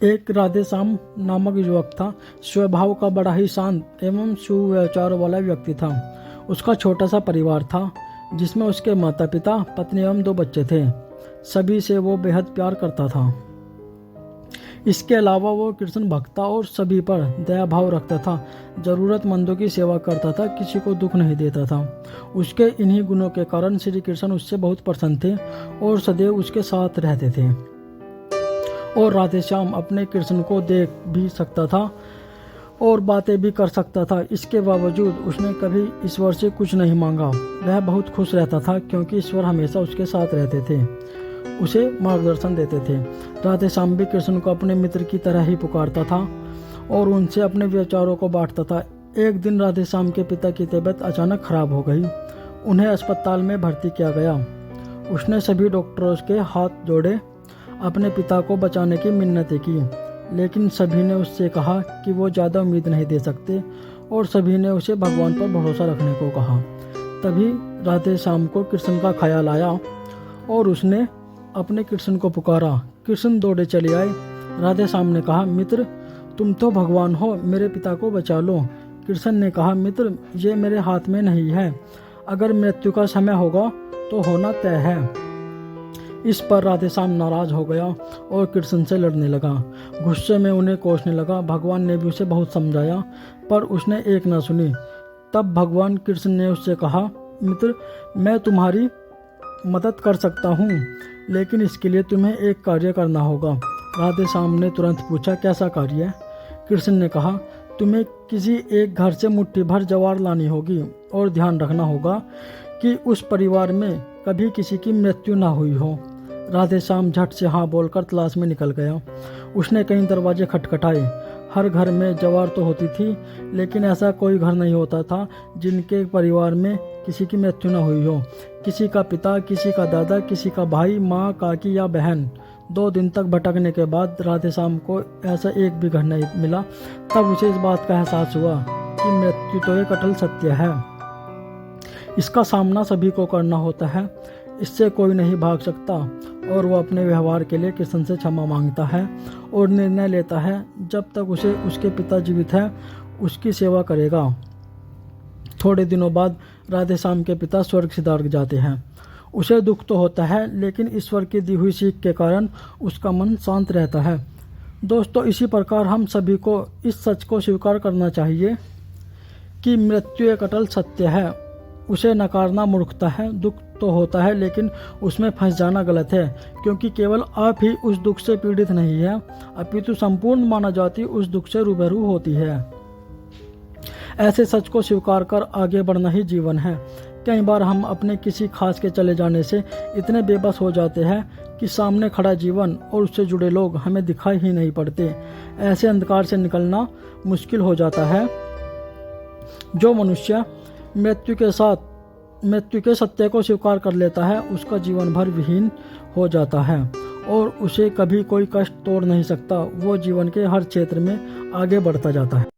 एक राधेश्याम नामक युवक था। स्वभाव का बड़ा ही शांत एवं सुविचारों वाला व्यक्ति था। उसका छोटा सा परिवार था जिसमें उसके माता पिता, पत्नी एवं 2 बच्चे थे। सभी से वो बेहद प्यार करता था। इसके अलावा वो कृष्ण भक्त था और सभी पर दया भाव रखता था। जरूरतमंदों की सेवा करता था, किसी को दुख नहीं देता था। उसके इन्हीं गुणों के कारण श्री कृष्ण उससे बहुत प्रसन्न थे और सदैव उसके साथ रहते थे। और राधेश्याम अपने कृष्ण को देख भी सकता था और बातें भी कर सकता था। इसके बावजूद उसने कभी ईश्वर से कुछ नहीं मांगा। वह बहुत खुश रहता था क्योंकि ईश्वर हमेशा उसके साथ रहते थे, उसे मार्गदर्शन देते थे। राधेश्याम भी कृष्ण को अपने मित्र की तरह ही पुकारता था और उनसे अपने विचारों को बांटता था। एक दिन राधेश्याम के पिता की तबीयत अचानक खराब हो गई। उन्हें अस्पताल में भर्ती किया गया। उसने सभी डॉक्टरों के हाथ जोड़े, अपने पिता को बचाने की मिन्नतें की, लेकिन सभी ने उससे कहा कि वो ज़्यादा उम्मीद नहीं दे सकते और सभी ने उसे भगवान पर भरोसा रखने को कहा। तभी राधेश्याम को कृष्ण का ख्याल आया और उसने अपने कृष्ण को पुकारा। कृष्ण दौड़े चले आए। राधेश्याम ने कहा, मित्र तुम तो भगवान हो, मेरे पिता को बचा लो। कृष्ण ने कहा, मित्र ये मेरे हाथ में नहीं है, अगर मृत्यु का समय होगा तो होना तय है। इस पर राधेश्याम नाराज हो गया और कृष्ण से लड़ने लगा। गुस्से में उन्हें कोसने लगा। भगवान ने भी उसे बहुत समझाया पर उसने एक न सुनी। तब भगवान कृष्ण ने उससे कहा, मित्र मैं तुम्हारी मदद कर सकता हूँ, लेकिन इसके लिए तुम्हें एक कार्य करना होगा। राधेश्याम ने तुरंत पूछा, कैसा कार्य? कृष्ण ने कहा, तुम्हें किसी एक घर से मुट्ठी भर ज्वार लानी होगी और ध्यान रखना होगा कि उस परिवार में कभी किसी की मृत्यु ना हुई हो। राधेश्याम झट से हाँ बोलकर तलाश में निकल गया। उसने कई दरवाजे खटखटाए। हर घर में ज्वार तो होती थी, लेकिन ऐसा कोई घर नहीं होता था जिनके परिवार में किसी की मृत्यु न हुई हो। किसी का पिता, किसी का दादा, किसी का भाई, माँ, काकी या बहन। 2 दिन तक भटकने के बाद राधेश्याम को ऐसा एक भी घर नहीं मिला। तब उसे इस बात का एहसास हुआ कि मृत्यु तो एक अटल सत्य है। इसका सामना सभी को करना होता है, इससे कोई नहीं भाग सकता। और वो अपने व्यवहार के लिए कृष्ण से क्षमा मांगता है और निर्णय लेता है जब तक उसे उसके पिता जीवित हैं उसकी सेवा करेगा। थोड़े दिनों बाद राधेश्याम के पिता स्वर्ग सिधार जाते हैं। उसे दुख तो होता है, लेकिन ईश्वर की दी हुई सीख के कारण उसका मन शांत रहता है। दोस्तों, इसी प्रकार हम सभी को इस सच को स्वीकार करना चाहिए कि मृत्यु एक अटल सत्य है। उसे नकारना मूर्खता है। दुख तो होता है, लेकिन उसमें फंस जाना गलत है, क्योंकि केवल आप ही उस दुख से पीड़ित नहीं है, अपितु संपूर्ण मानव जाति उस दुख से रूबरू होती है। ऐसे सच को स्वीकार कर आगे बढ़ना ही जीवन है। कई बार हम अपने किसी खास के चले जाने से इतने बेबस हो जाते हैं कि सामने खड़ा जीवन और उससे जुड़े लोग हमें दिखाई ही नहीं पड़ते। ऐसे अंधकार से निकलना मुश्किल हो जाता है। जो मनुष्य मृत्यु के सत्य को स्वीकार कर लेता है, उसका जीवन भर विहीन हो जाता है और उसे कभी कोई कष्ट तोड़ नहीं सकता। वो जीवन के हर क्षेत्र में आगे बढ़ता जाता है।